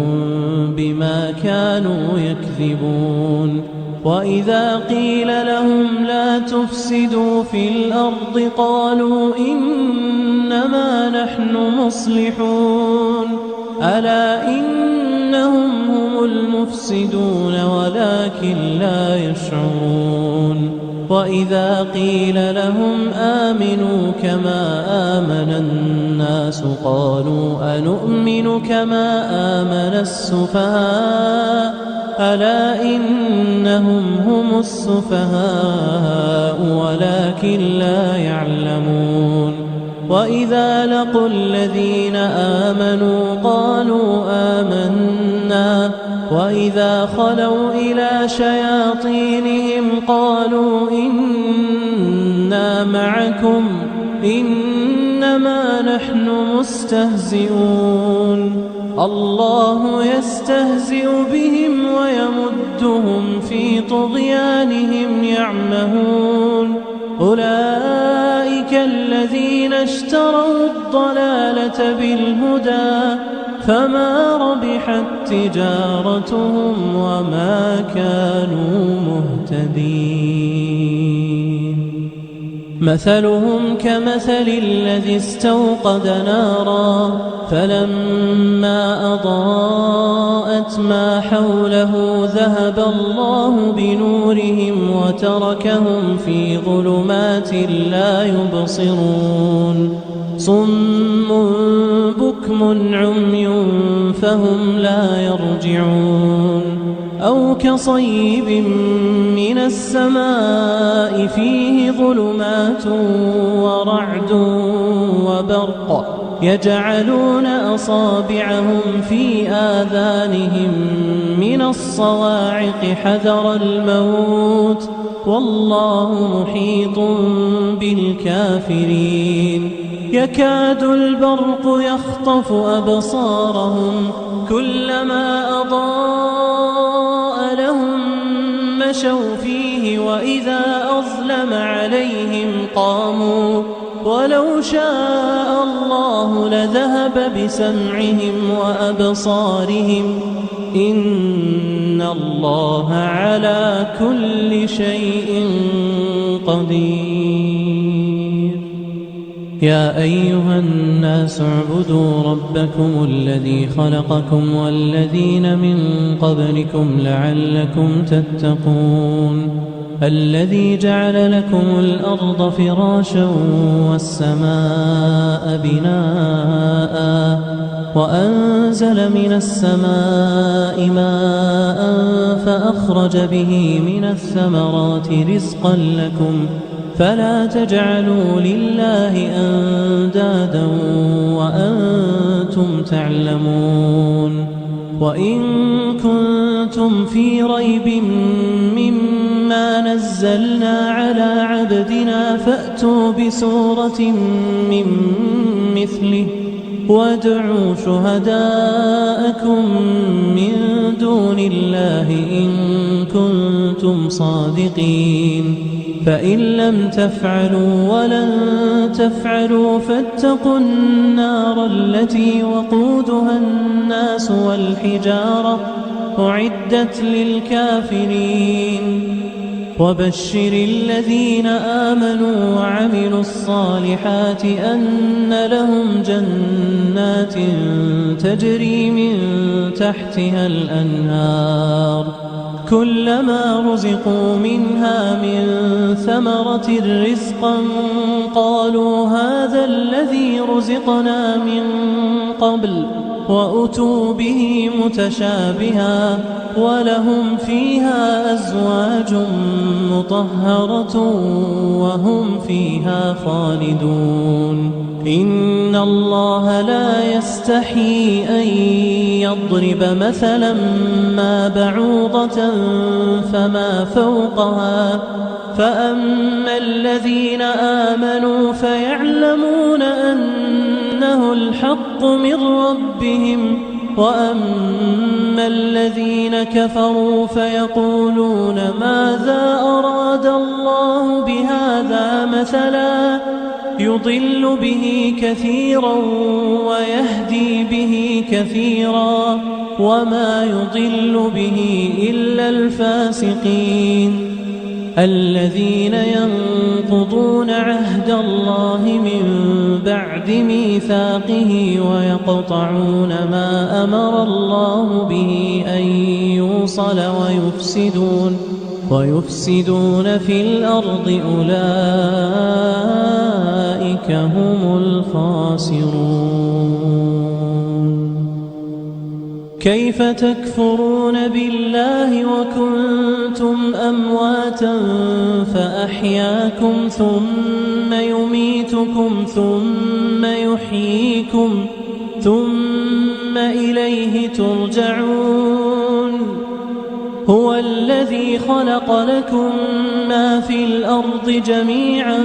بما كانوا يكذبون وإذا قيل لهم لا تفسدوا في الأرض قالوا إنما نحن مصلحون ألا إنهم هم المفسدون ولكن لا يشعرون وإذا قيل لهم آمنوا كما آمن الناس قالوا أنؤمن كما آمن السفهاء ألا إنهم هم السفهاء ولكن لا يعلمون وإذا لقوا الذين آمنوا قالوا آمنا وإذا خلوا إلى شياطينهم قالوا إنا معكم إنما نحن مستهزئون الله يستهزئ بهم ويمدهم في طغيانهم يعمهون أولئك الذين اشتروا الضلالة بالهدى فما ربحت تجارتهم وما كانوا مهتدين مثلهم كمثل الذي استوقد نارا فلما أضاءت ما حوله ذهب الله بنورهم وتركهم في ظلمات لا يبصرون صم بكم عمي فهم لا يرجعون أو كصيب من السماء فيه ظلمات ورعد وبرق يجعلون أصابعهم في آذانهم من الصواعق حذر الموت والله محيط بالكافرين يكاد البرق يخطف أبصارهم كلما أضاء لهم مشوا فيه وإذا أظلم عليهم قاموا ولو شاء الله لذهب بسمعهم وأبصارهم إن الله على كل شيء قدير يا أيها الناس اعبدوا ربكم الذي خلقكم والذين من قبلكم لعلكم تتقون الذي جعل لكم الأرض فراشا والسماء بناء وأنزل من السماء ماء فأخرج به من الثمرات رزقا لكم فلا تجعلوا لله أندادا وأنتم تعلمون وإن كنتم في ريب مما نزلنا على عبدنا فأتوا بسورة من مثله وادعوا شهداءكم من دون الله إن كنتم صادقين فإن لم تفعلوا ولن تفعلوا فاتقوا النار التي وقودها الناس والحجارة أعدت للكافرين وبشر الذين آمنوا وعملوا الصالحات أن لهم جنات تجري من تحتها الأنهار كلما رزقوا منها من ثمرة رزقا قالوا هذا الذي رزقنا من قبل وأتوا به متشابها ولهم فيها أزواج مطهرة وهم فيها خالدون إن الله لا يستحيي أن يضرب مثلا ما بعوضة فما فوقها فأما الذين آمنوا فيعلمون أنه الحق من ربهم وأما الذين كفروا فيقولون ماذا أراد الله بهذا مثلا يضل به كثيرا ويهدي به كثيرا وما يضل به إلا الفاسقين الذين ينقضون عهد الله من بعد ميثاقه ويقطعون ما أمر الله به أن يوصل ويفسدون في الأرض أولئك هم الخاسرون كيف تكفرون بالله وكنتم أمواتا فأحياكم ثم يميتكم ثم يحييكم ثم إليه ترجعون هو الذي خلق لكم ما في الأرض جميعا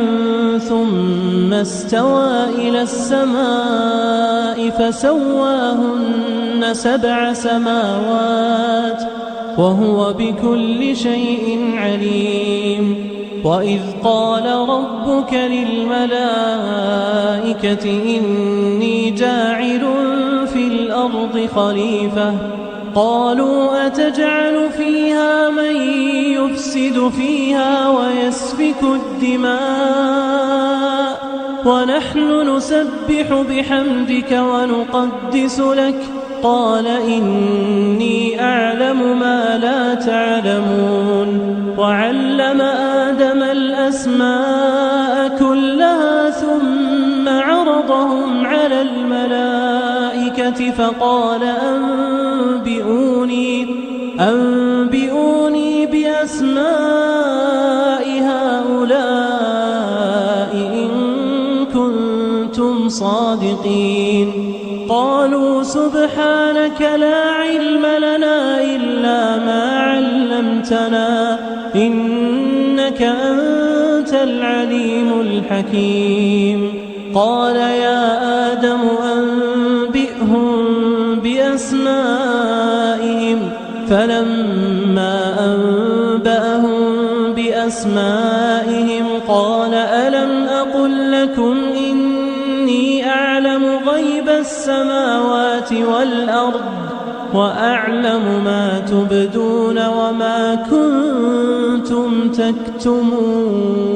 ثم استوى إلى السماء فسواهن 7 سماوات وهو بكل شيء عليم وإذ قال ربك للملائكة إني جاعل في الأرض خليفة قالوا أتجعل فيها من يفسد فيها ويسفك الدماء ونحن نسبح بحمدك ونقدس لك قال إني أعلم ما لا تعلمون وعلم آدم الأسماء كلها ثم عرضهم على الملائكة فقال أنبئوني بأسماء هؤلاء إن كنتم صادقين قالوا سبحانك لا علم لنا إلا ما علمتنا إنك أنت العليم الحكيم قال يا آدم أنبئهم بأسمائهم فلما أنبأهم بأسمائهم قال ألم أقل لكم إني أعلم غيب السماوات والأرض وأعلم ما تبدون وما كنتم تكتمون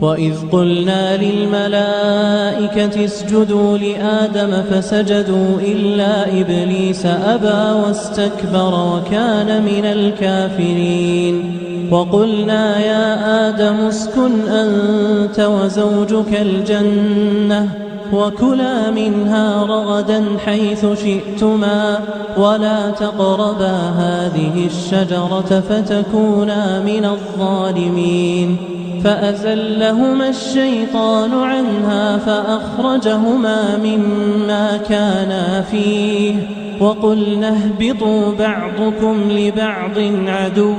وإذ قلنا للملائكة اسجدوا لآدم فسجدوا إلا إبليس أبى واستكبر وكان من الكافرين وقلنا يا آدم اسكن أنت وزوجك الجنة وكلا منها رغدا حيث شئتما ولا تقربا هذه الشجرة فتكونا من الظالمين فأزلهما الشيطان عنها فأخرجهما مما كانا فيه وقلنا اهبطوا بعضكم لبعض عدو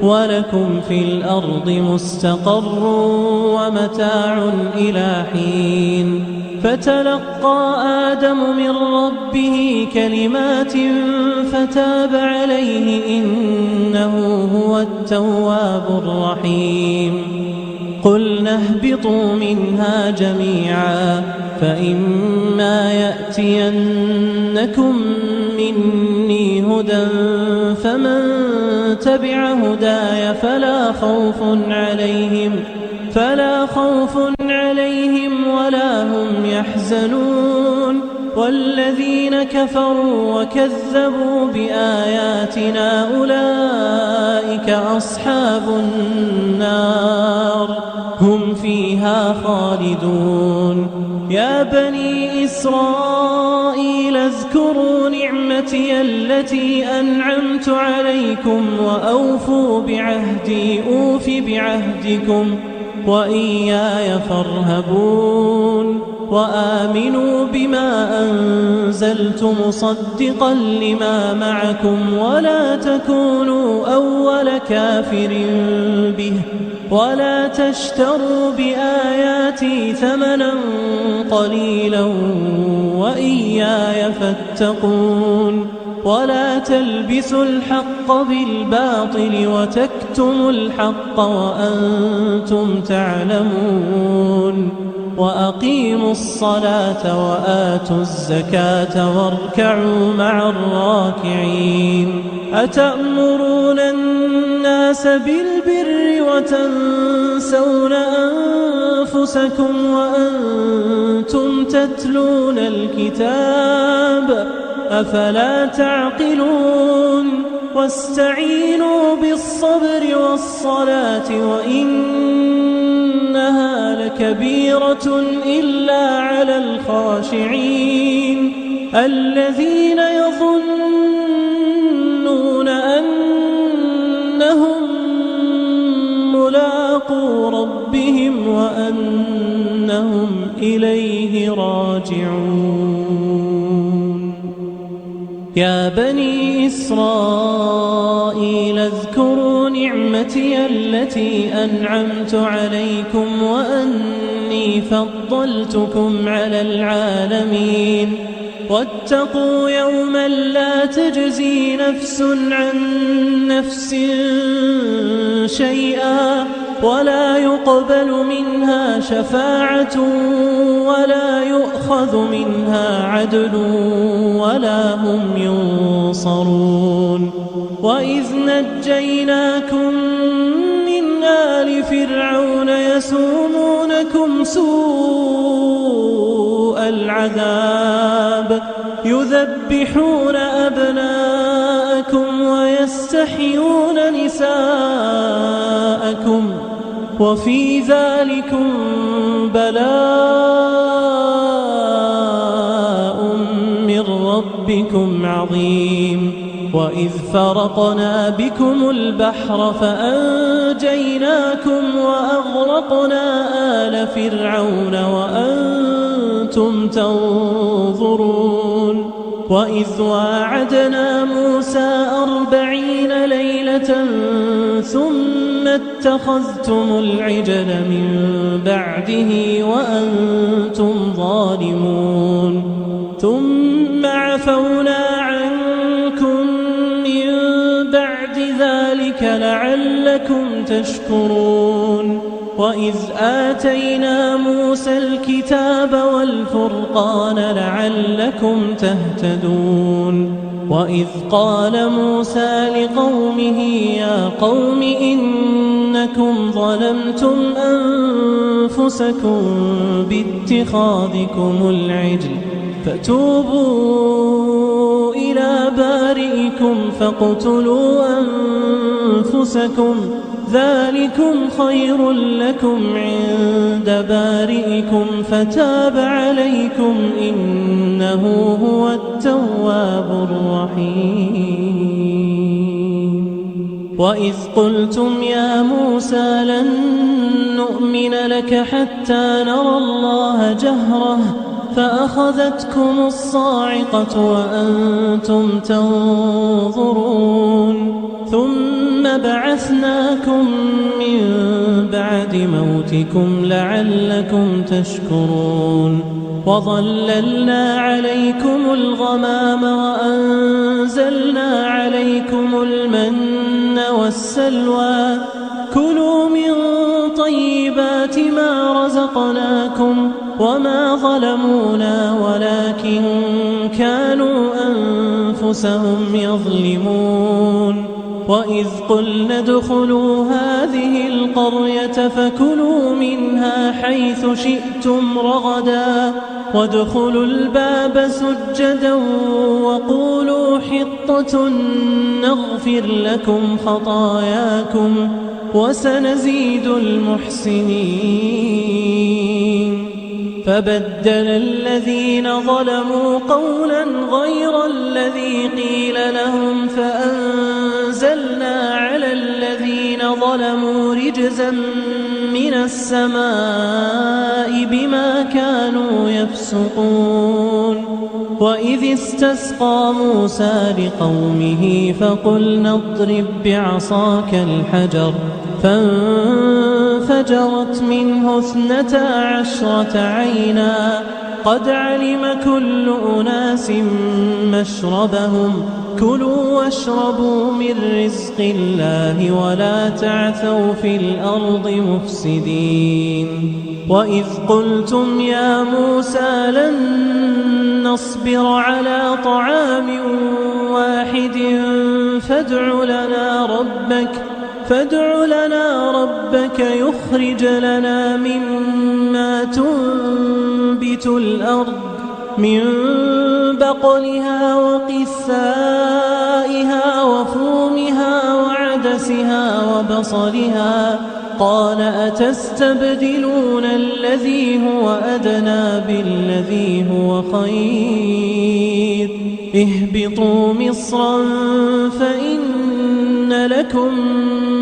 ولكم في الأرض مستقر ومتاع إلى حين فتلقى آدم من ربه كلمات فتاب عليه إنه هو التواب الرحيم قلنا اهبطوا منها جميعا فإما يأتينكم مني هدى فمن تبع هداي فلا خوف عليهم ولا هم يحزنون والذين كفروا وكذبوا بآياتنا أولئك أصحاب النار هم فيها خالدون يا بني إسرائيل اذكروا نعمتي التي أنعمت عليكم وأوفوا بعهدي أوف بعهدكم وإياي فارهبون وآمنوا بما أنزلت مصدقا لما معكم ولا تكونوا أول كافر به ولا تشتروا بآياتي ثمنا قليلا وإياي فاتقون ولا تلبسوا الحق بالباطل وتكتموا الحق وأنتم تعلمون وأقيموا الصلاة وآتوا الزكاة واركعوا مع الراكعين أتأمرون الناس بالبر وتنسون أنفسكم وأنتم تتلون الكتاب أفلا تعقلون واستعينوا بالصبر والصلاة وإنها لكبيرة إلا على الخاشعين الذين يظنون أنهم ملاقو ربهم وأنهم إليه راجعون يا بني إسرائيل اذكروا نعمتي التي أنعمت عليكم وأني فضلتكم على العالمين واتقوا يوما لا تجزي نفس عن نفس شيئا ولا يقبل منها شفاعة ولا يؤخذ منها عدل ولا هم ينصرون وإذ نجيناكم من آل فرعون يسومونكم سوء العذاب يذبحون أبناءكم ويستحيون نساءكم وفي ذلكم بلاء من ربكم عظيم وإذ فرقنا بكم البحر فأنجيناكم وأغرقنا آل فرعون وأنتم تنظرون وإذ واعدنا موسى 40 ليلة ثم اتخذتم العجل من بعده وأنتم ظالمون ثم عفونا عنكم من بعد ذلك لعلكم تشكرون وإذ آتينا موسى الكتاب والفرقان لعلكم تهتدون وإذ قال موسى لقومه يا قوم إنكم ظلمتم أنفسكم باتخاذكم العجل فتوبوا إلى بارئكم فاقتلوا أنفسكم ذلكم خير لكم عند بارئكم فتاب عليكم إنه هو التواب الرحيم وإذ قلتم يا موسى لن نؤمن لك حتى نرى الله جهرة فأخذتكم الصاعقة وأنتم تنظرون ثم بعثناكم من بعد موتكم لعلكم تشكرون وظللنا عليكم الغمام وأنزلنا عليكم المن والسلوى كلوا من طيبات ما رزقناكم وما ظلمونا ولكن كانوا أنفسهم يظلمون وإذ قلنا ادخلوا هذه القرية فكلوا منها حيث شئتم رغدا وادخلوا الباب سجدا وقولوا حطة نغفر لكم خطاياكم وسنزيد المحسنين فبدل الذين ظلموا قولا غير الذي قيل لهم فأنزلنا على الذين ظلموا رجزا من السماء بما كانوا يفسقون وإذ استسقى موسى لقومه فقلنا اضرب بعصاك الحجر فانفجرت منه 12 عينا قد علم كل أناس مشربهم كلوا واشربوا من رزق الله ولا تعثوا في الأرض مفسدين وإذ قلتم يا موسى لن نصبر على طعام واحد فادع لنا ربك يخرج لنا مما تنبت الأرض من بقلها وقثائها وفومها وعدسها وبصلها قال أتستبدلون الذي هو أدنى بالذي هو خير اهبطوا مصرا فإن لكم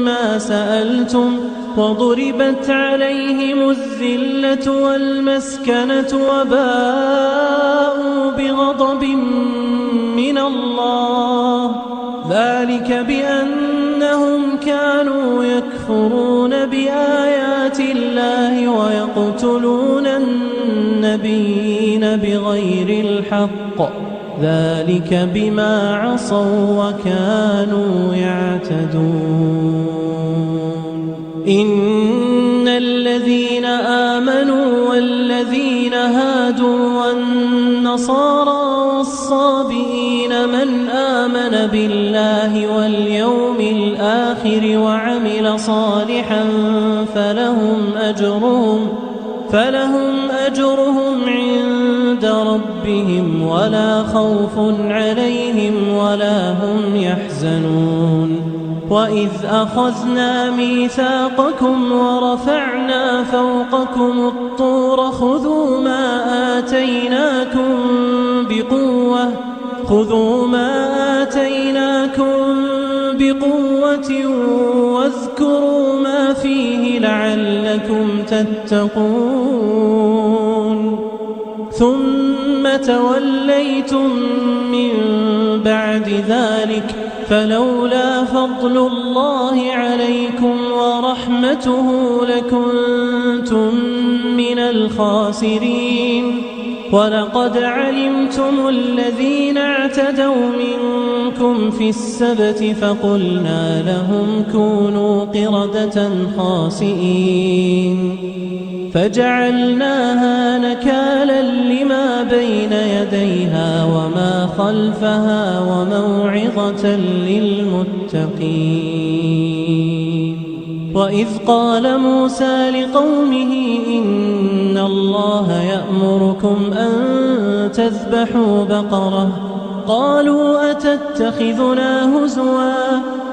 ما سألتم وضربت عليهم الذلة والمسكنة وباءوا بغضب من الله ذلك بأنهم كانوا يكفرون بآيات الله ويقتلون النبيين بغير الحق ذلك بما عصوا وكانوا يعتدون إن الذين آمنوا والذين هادوا والنصارى والصابئين من آمن بالله واليوم الآخر وعمل صالحا فلهم أجرهم عند ربهم ولا خوف عليهم ولا هم يحزنون وإذ أخذنا ميثاقكم ورفعنا فوقكم الطور خذوا ما آتيناكم بقوة واذكروا ما فيه لعلكم تتقون ثم توليتم من بعد ذلك فلولا فضل الله عليكم ورحمته لكنتم من الخاسرين ولقد علمتم الذين اعتدوا منكم في السبت فقلنا لهم كونوا قردة خاسئين فجعلناها نكالا لما بين يديها وما خلفها وموعظة للمتقين وإذ قال موسى لقومه إن الله يأمركم أن تذبحوا بقرة قالوا أتتخذنا هزوا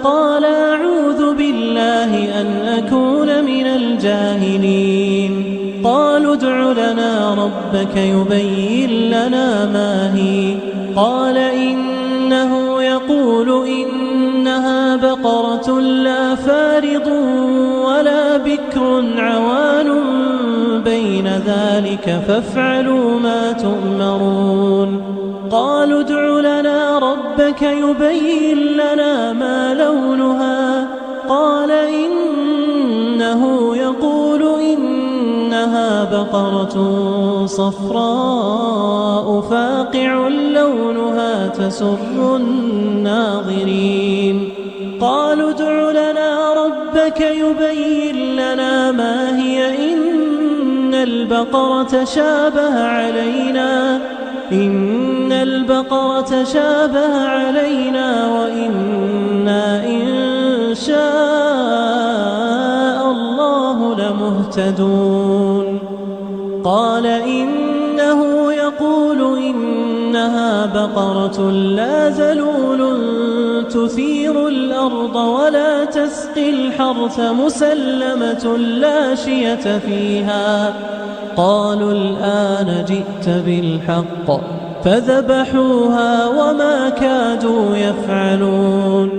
قال أعوذ بالله أن أكون من الجاهلين قالوا ادع لنا ربك يبين لنا ما هي قال إنه يقول إنها بقرة لا فارض ولا بكر عوان بين ذلك فافعلوا ما تؤمرون قالوا ادع لنا ربك يبين لنا ما لونها قال إنه يقول إنها بقرة صفراء فاقع لونها تسر الناظرين قالوا ادع لنا ربك يبين لنا ما هي إن البقرة تشابه علينا وإنا إن شاء الله لمهتدون قال إنه يقول إنها بقرة لا ذلول تثير الأرض ولا تسقي الحرث مسلمة لا شية فيها قالوا الآن جئت بالحق فذبحوها وما كادوا يفعلون